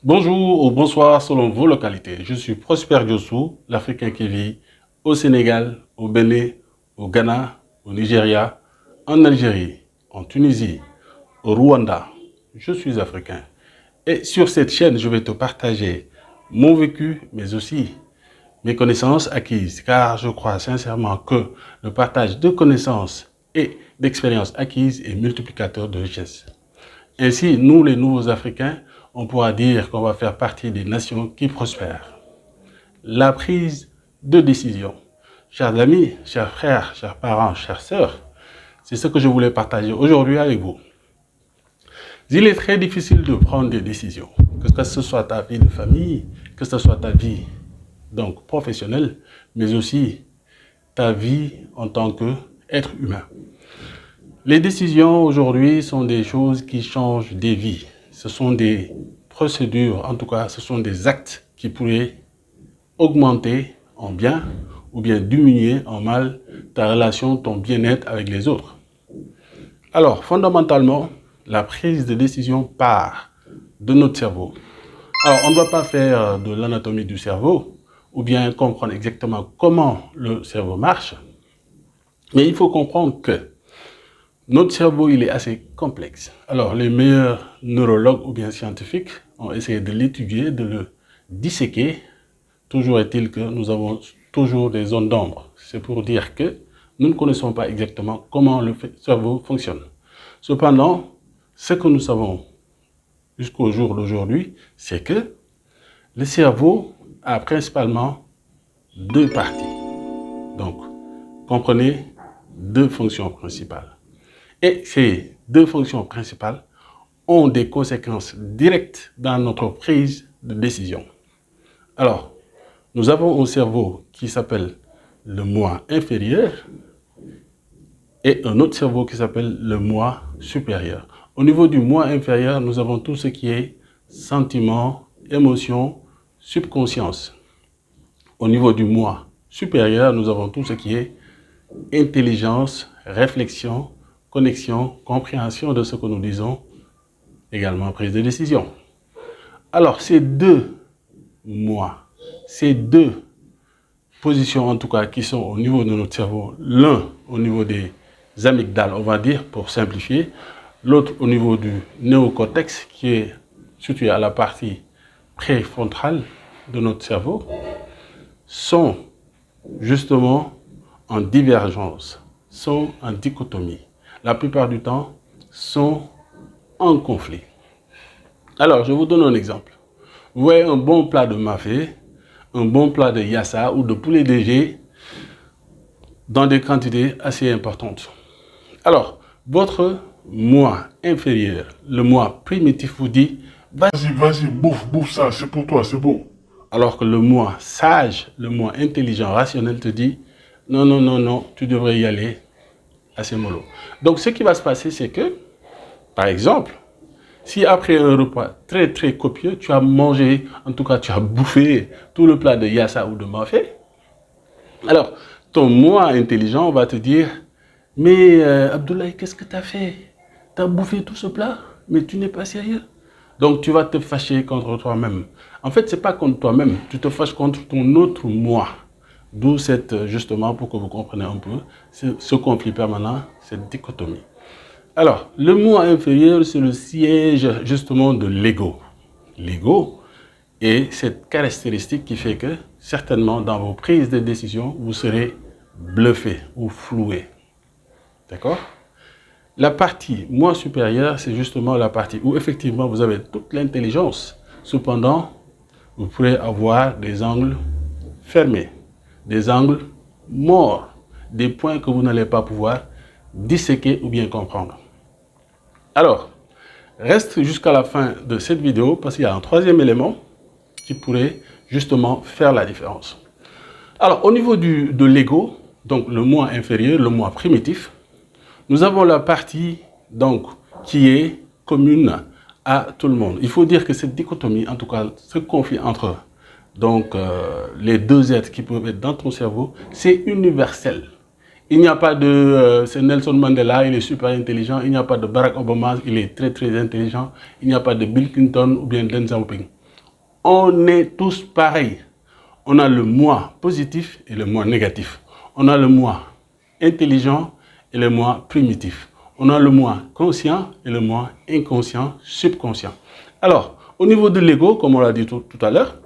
Bonjour ou bonsoir selon vos localités. Je suis Prosper Diossou, l'Africain qui vit au Sénégal, au Bénin, au Ghana, au Nigeria, en Algérie, en Tunisie, au Rwanda. Je suis africain. Et sur cette chaîne, je vais te partager mon vécu, mais aussi mes connaissances acquises, car je crois sincèrement que le partage de connaissances et d'expériences acquises est multiplicateur de richesse. Ainsi, nous, les nouveaux Africains, on pourra dire qu'on va faire partie des nations qui prospèrent. La prise de décision. Chers amis, chers frères, chers parents, chères sœurs, c'est ce que je voulais partager aujourd'hui avec vous. Il est très difficile de prendre des décisions, que ce soit ta vie de famille, que ce soit ta vie donc professionnelle, mais aussi ta vie en tant qu'être humain. Les décisions aujourd'hui sont des choses qui changent des vies. Ce sont des procédures, en tout cas, ce sont des actes qui pourraient augmenter en bien ou bien diminuer en mal ta relation, ton bien-être avec les autres. Alors, fondamentalement, la prise de décision part de notre cerveau. Alors, on ne va pas faire de l'anatomie du cerveau ou bien comprendre exactement comment le cerveau marche, mais il faut comprendre que notre cerveau, il est assez complexe. Alors, les meilleurs neurologues ou bien scientifiques ont essayé de l'étudier, de le disséquer. Toujours est-il que nous avons toujours des zones d'ombre. C'est pour dire que nous ne connaissons pas exactement comment le cerveau fonctionne. Cependant, ce que nous savons jusqu'au jour d'aujourd'hui, c'est que le cerveau a principalement deux parties. Donc, comprenez, deux fonctions principales. Et ces deux fonctions principales ont des conséquences directes dans notre prise de décision. Alors, nous avons un cerveau qui s'appelle le moi inférieur et un autre cerveau qui s'appelle le moi supérieur. Au niveau du moi inférieur, nous avons tout ce qui est sentiment, émotion, subconscience. Au niveau du moi supérieur, nous avons tout ce qui est intelligence, réflexion, connexion, compréhension de ce que nous disons, également prise de décision. Alors, ces deux moi, ces deux positions en tout cas qui sont au niveau de notre cerveau, l'un au niveau des amygdales, on va dire, pour simplifier, l'autre au niveau du néocortex qui est situé à la partie préfrontale de notre cerveau, sont justement en divergence, sont en dichotomie. La plupart du temps, sont en conflit. Alors, je vous donne un exemple. Vous voyez un bon plat de mafé, un bon plat de yassa ou de poulet DG dans des quantités assez importantes. Alors, votre moi inférieur, le moi primitif vous dit « Vas-y, bouffe ça, c'est pour toi, c'est bon. » Alors que le moi sage, le moi intelligent, rationnel te dit « Non, tu devrais y aller assez mollo. » Donc, ce qui va se passer, c'est que, par exemple, si après un repas très copieux, tu as mangé, en tout cas tu as bouffé tout le plat de yassa ou de mafé, alors ton moi intelligent va te dire « Mais Abdoulaye, qu'est-ce que tu as fait? Tu as bouffé tout ce plat, mais tu n'es pas sérieux. » Donc tu vas te fâcher contre toi-même. En fait, ce n'est pas contre toi-même, tu te fâches contre ton autre moi. D'où cette, justement, pour que vous compreniez un peu, ce conflit permanent, cette dichotomie. Alors, le moi inférieur, c'est le siège justement de l'ego. L'ego est cette caractéristique qui fait que, certainement, dans vos prises de décision, vous serez bluffé ou floué. D'accord? La partie moi supérieur, c'est justement la partie où, effectivement, vous avez toute l'intelligence. Cependant, vous pourrez avoir des angles fermés, des angles morts, des points que vous n'allez pas pouvoir disséquer ou bien comprendre. Alors, reste jusqu'à la fin de cette vidéo parce qu'il y a un troisième élément qui pourrait justement faire la différence. Alors, au niveau de l'ego, donc le moi inférieur, le moi primitif, nous avons la partie donc qui est commune à tout le monde. Il faut dire que cette dichotomie, en tout cas ce conflit entre donc, les deux êtres qui peuvent être dans ton cerveau, c'est universel. Il n'y a pas de c'est Nelson Mandela, il est super intelligent. Il n'y a pas de Barack Obama, il est très intelligent. Il n'y a pas de Bill Clinton ou bien Deng Xiaoping. on est tous pareils. On a le moi positif et le moi négatif. On a le moi intelligent et le moi primitif. On a le moi conscient et le moi inconscient, subconscient. Alors, au niveau de l'ego, comme on l'a dit tout à l'heure,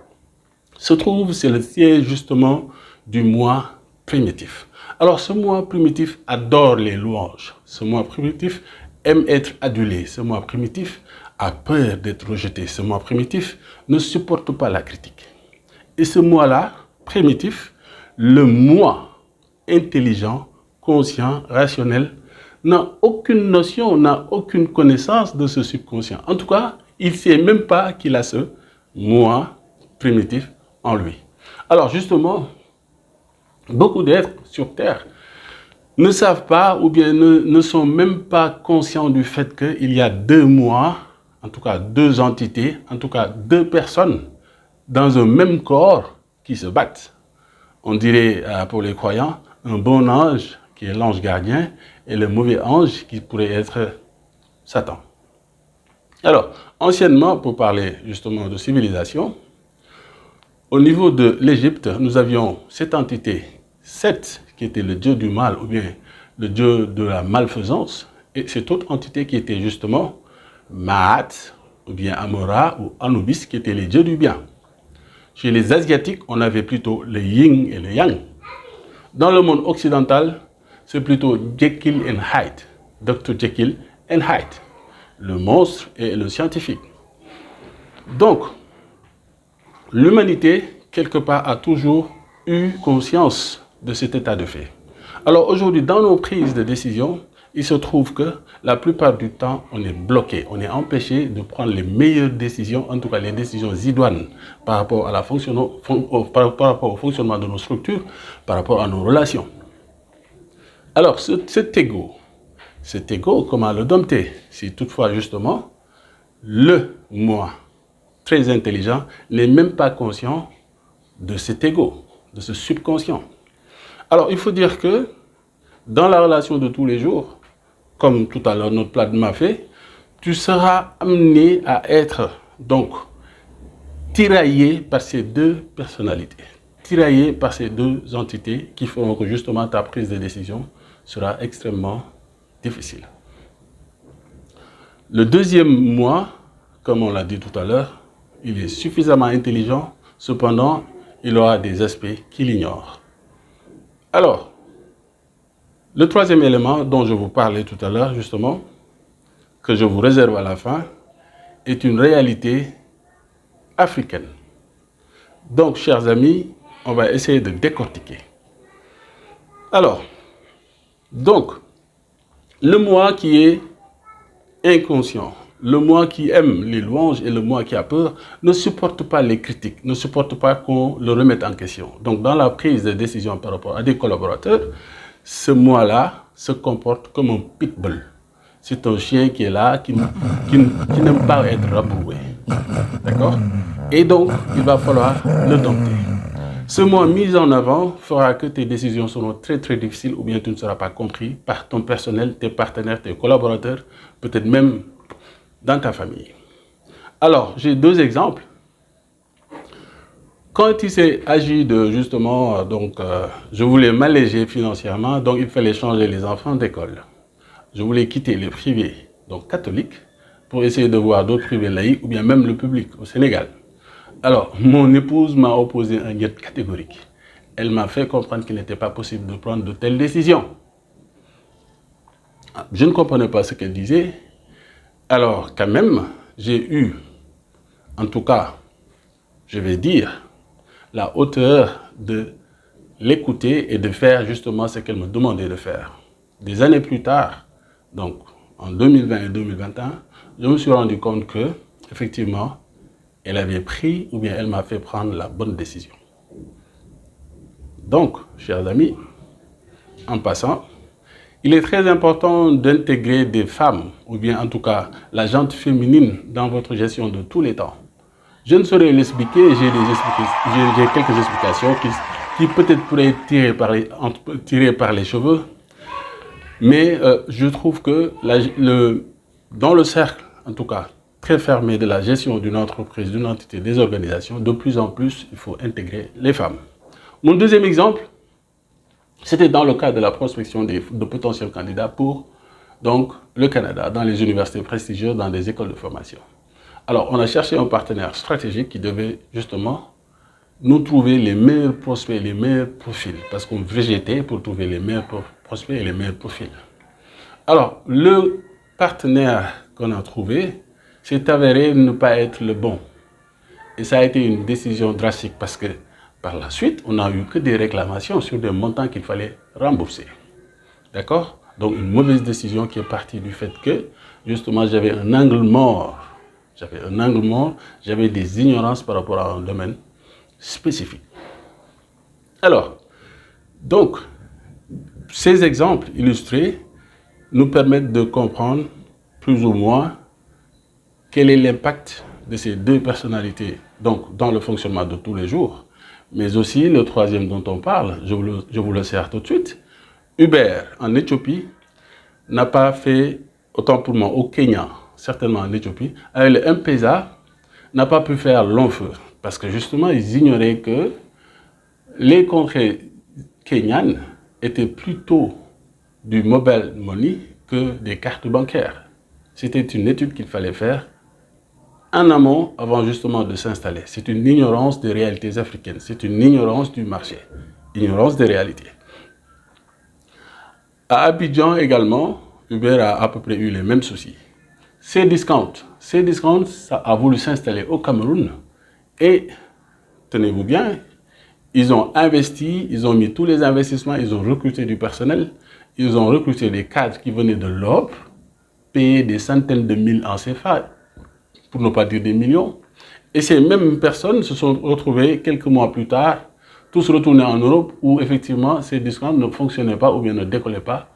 c'est le siège justement du moi primitif. Alors, ce moi primitif adore les louanges. Ce moi primitif aime être adulé. Ce moi primitif a peur d'être rejeté. Ce moi primitif ne supporte pas la critique. Et ce moi-là, primitif, le moi intelligent, conscient, rationnel, n'a aucune notion, n'a aucune connaissance de ce subconscient. En tout cas, il ne sait même pas qu'il a ce moi primitif en lui. Alors justement, beaucoup d'êtres sur Terre ne savent pas ou bien ne sont même pas conscients du fait qu'il y a deux moi, en tout cas deux entités, en tout cas deux personnes dans un même corps qui se battent. On dirait pour les croyants, un bon ange qui est l'ange gardien et le mauvais ange qui pourrait être Satan. Alors, anciennement, pour parler justement de civilisation, au niveau de l'Égypte, nous avions cette entité, Seth, qui était le dieu du mal ou bien le dieu de la malfaisance, et cette autre entité qui était justement Maat ou bien Amora ou Anubis, qui étaient les dieux du bien. Chez les Asiatiques, on avait plutôt le yin et le yang. Dans le monde occidental, c'est plutôt Jekyll and Hyde, Dr. Jekyll and Hyde, le monstre et le scientifique. Donc, l'humanité, quelque part, a toujours eu conscience de cet état de fait. Alors aujourd'hui, dans nos prises de décision, il se trouve que la plupart du temps, on est bloqué, on est empêché de prendre les meilleures décisions, en tout cas les décisions idoines par rapport à par rapport au fonctionnement de nos structures, par rapport à nos relations. Alors cet ego, comment le dompter? Si toutefois justement, le moi très intelligent n'est même pas conscient de cet ego, de ce subconscient. Alors il faut dire que dans la relation de tous les jours, comme tout à l'heure notre plat fait, tu seras amené à être donc tiraillé par ces deux personnalités, tiraillé par ces deux entités qui feront que justement ta prise de décision sera extrêmement difficile. Le deuxième moi, comme on l'a dit tout à l'heure, il est suffisamment intelligent, cependant il aura des aspects qu'il ignore. Alors, le troisième élément dont je vous parlais tout à l'heure, justement, que je vous réserve à la fin, est une réalité africaine. Donc, chers amis, on va essayer de décortiquer. Alors, donc, le moi qui est inconscient, le moi qui aime les louanges et le moi qui a peur, ne supporte pas les critiques, ne supporte pas qu'on le remette en question. Donc, dans la prise de décision par rapport à des collaborateurs, ce moi-là se comporte comme un pitbull. C'est un chien qui est là, qui n'aime pas être rabroué. D'accord? Et donc, il va falloir le dompter. Ce moi mis en avant fera que tes décisions seront très très difficiles ou bien tu ne seras pas compris par ton personnel, tes partenaires, tes collaborateurs, peut-être même dans ta famille. Alors, j'ai deux exemples. Quand il s'est agi de justement, je voulais m'alléger financièrement, donc il fallait changer les enfants d'école. Je voulais quitter les privés, donc catholiques, pour essayer de voir d'autres privés laïcs ou bien même le public au Sénégal. Alors, mon épouse m'a opposé un niet catégorique. Elle m'a fait comprendre qu'il n'était pas possible de prendre de telles décisions. Je ne comprenais pas ce qu'elle disait. Alors, quand même, j'ai eu, en tout cas, je vais dire, la hauteur de l'écouter et de faire justement ce qu'elle me demandait de faire. Des années plus tard, donc en 2020 et 2021, je me suis rendu compte que, effectivement, elle avait pris ou bien elle m'a fait prendre la bonne décision. Donc, chers amis, en passant, il est très important d'intégrer des femmes, ou bien en tout cas la gente féminine dans votre gestion de tous les temps. Je ne saurais l'expliquer, j'ai quelques explications qui peut-être pourraient être tirées par les cheveux, mais je trouve que dans le cercle, en tout cas, très fermée de la gestion d'une entreprise, d'une entité, des organisations, de plus en plus, il faut intégrer les femmes. Mon deuxième exemple, c'était dans le cadre de la prospection de potentiels candidats pour donc, le Canada, dans les universités prestigieuses, dans des écoles de formation. Alors, on a cherché un partenaire stratégique qui devait justement nous trouver les meilleurs prospects, les meilleurs profils, parce qu'on végétait pour trouver les meilleurs prospects et les meilleurs profils. Alors, le partenaire qu'on a trouvé s'est avéré ne pas être le bon. Et ça a été une décision drastique parce que par la suite, on n'a eu que des réclamations sur des montants qu'il fallait rembourser. D'accord? Donc, une mauvaise décision qui est partie du fait que, justement, j'avais un angle mort. J'avais des ignorances par rapport à un domaine spécifique. Alors, donc, ces exemples illustrés nous permettent de comprendre plus ou moins quel est l'impact de ces deux personnalités donc, dans le fonctionnement de tous les jours. Mais aussi, le troisième dont on parle, je vous le sers tout de suite, Uber en Éthiopie n'a pas fait, autant pour moi, au Kenya, certainement en Éthiopie, avec le M-Pesa, n'a pas pu faire long feu. Parce que justement, ils ignoraient que les contrées kenyanes étaient plutôt du mobile money que des cartes bancaires. C'était une étude qu'il fallait faire en amont avant justement de s'installer. C'est une ignorance des réalités africaines. C'est une ignorance du marché. Ignorance des réalités. À Abidjan également, Uber a à peu près eu les mêmes soucis. Cdiscount, ça a voulu s'installer au Cameroun et, tenez-vous bien, ils ont investi, ils ont mis tous les investissements, ils ont recruté du personnel, ils ont recruté des cadres qui venaient de l'Europe, payé des centaines de mille en CFA, pour ne pas dire des millions. Et ces mêmes personnes se sont retrouvées quelques mois plus tard, tous retournés en Europe, où effectivement ces discounts ne fonctionnaient pas ou bien ne décollaient pas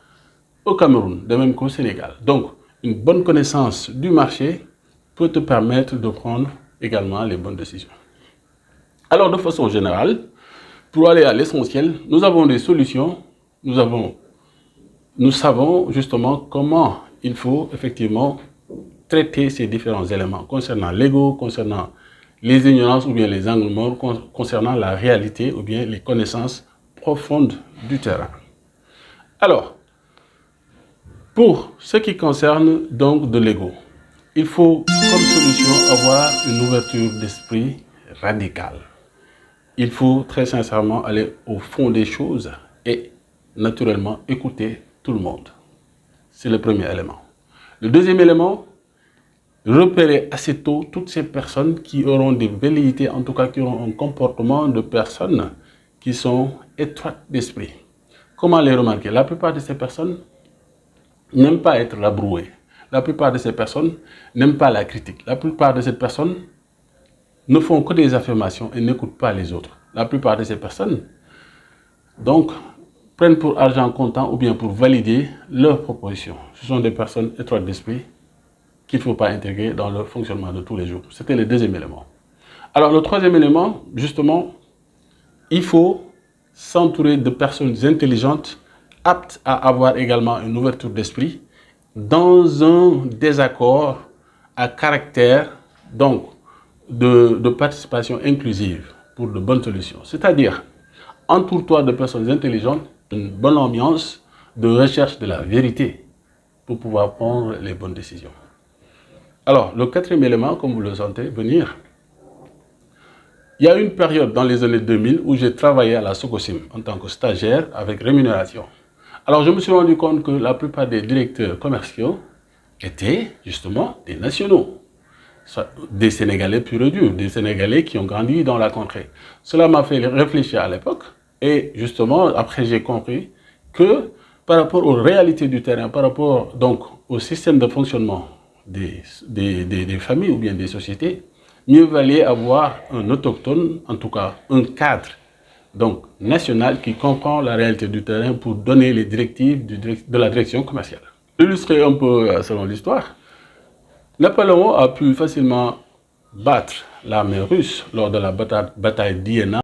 au Cameroun, de même qu'au Sénégal. Donc, une bonne connaissance du marché peut te permettre de prendre également les bonnes décisions. Alors, de façon générale, pour aller à l'essentiel, nous avons des solutions, nous savons justement comment il faut effectivement traiter ces différents éléments concernant l'ego, concernant les ignorances ou bien les angles morts, concernant la réalité ou bien les connaissances profondes du terrain. Alors, pour ce qui concerne donc de l'ego, il faut comme solution avoir une ouverture d'esprit radicale. Il faut très sincèrement aller au fond des choses et naturellement écouter tout le monde. C'est le premier élément. Le deuxième élément, repérer assez tôt toutes ces personnes qui auront des velléités, en tout cas qui auront un comportement de personnes qui sont étroites d'esprit. Comment les remarquer? La plupart de ces personnes n'aiment pas être rabrouées. La plupart de ces personnes n'aiment pas la critique. La plupart de ces personnes ne font que des affirmations et n'écoutent pas les autres. La plupart de ces personnes, donc, prennent pour argent comptant ou bien pour valider leurs propositions. Ce sont des personnes étroites d'esprit qu'il ne faut pas intégrer dans le fonctionnement de tous les jours. C'était le deuxième élément. Alors, le troisième élément, justement, il faut s'entourer de personnes intelligentes, aptes à avoir également une ouverture d'esprit, dans un désaccord à caractère, donc, de participation inclusive pour de bonnes solutions. C'est-à-dire, entoure-toi de personnes intelligentes, d'une bonne ambiance, de recherche de la vérité pour pouvoir prendre les bonnes décisions. Alors, le quatrième élément, comme vous le sentez venir, il y a une période dans les années 2000 où j'ai travaillé à la Socosim en tant que stagiaire avec rémunération. Alors, je me suis rendu compte que la plupart des directeurs commerciaux étaient justement des nationaux, des Sénégalais purs et durs, des Sénégalais qui ont grandi dans la contrée. Cela m'a fait réfléchir à l'époque et justement, après j'ai compris que par rapport aux réalités du terrain, par rapport donc au système de fonctionnement des familles ou bien des sociétés, mieux valait avoir un autochtone, en tout cas un cadre donc, national qui comprend la réalité du terrain pour donner les directives de la direction commerciale. Illustrer un peu selon l'histoire, Napoléon a pu facilement battre l'armée russe lors de la bataille d'Iéna,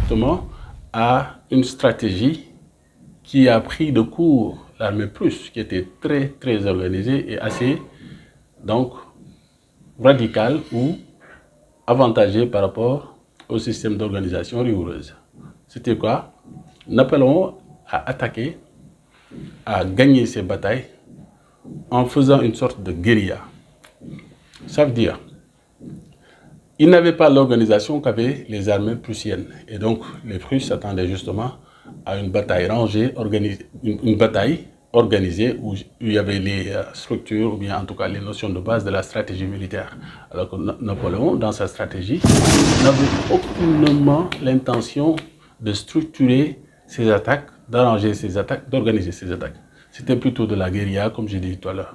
justement à une stratégie qui a pris de court l'armée prusse, qui était très organisée et assez donc radicale ou avantagée par rapport au système d'organisation rigoureuse. C'était quoi? Napoléon a attaqué, a gagné ses batailles en faisant une sorte de guérilla. Ça veut dire, il n'avait pas l'organisation qu'avaient les armées prussiennes. Et donc, les Prusses s'attendaient justement à une bataille rangée, une bataille organisée où il y avait les structures, ou bien en tout cas les notions de base de la stratégie militaire. Alors que Napoléon, dans sa stratégie, n'avait aucunement l'intention de structurer ses attaques, d'arranger ses attaques, d'organiser ses attaques. C'était plutôt de la guérilla, comme j'ai dit tout à l'heure.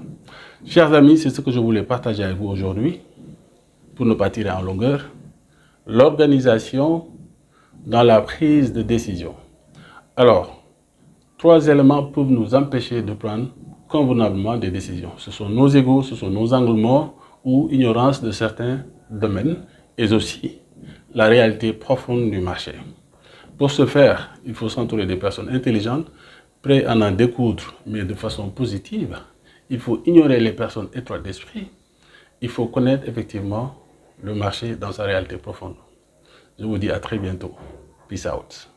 Chers amis, c'est ce que je voulais partager avec vous aujourd'hui, pour ne pas tirer en longueur, l'organisation dans la prise de décision. Alors, 3 éléments peuvent nous empêcher de prendre convenablement des décisions. Ce sont nos égos, ce sont nos angles morts ou ignorance de certains domaines, et aussi la réalité profonde du marché. Pour ce faire, il faut s'entourer des personnes intelligentes, prêtes à en découdre, mais de façon positive. Il faut ignorer les personnes étroites d'esprit. Il faut connaître effectivement le marché dans sa réalité profonde. Je vous dis à très bientôt. Peace out.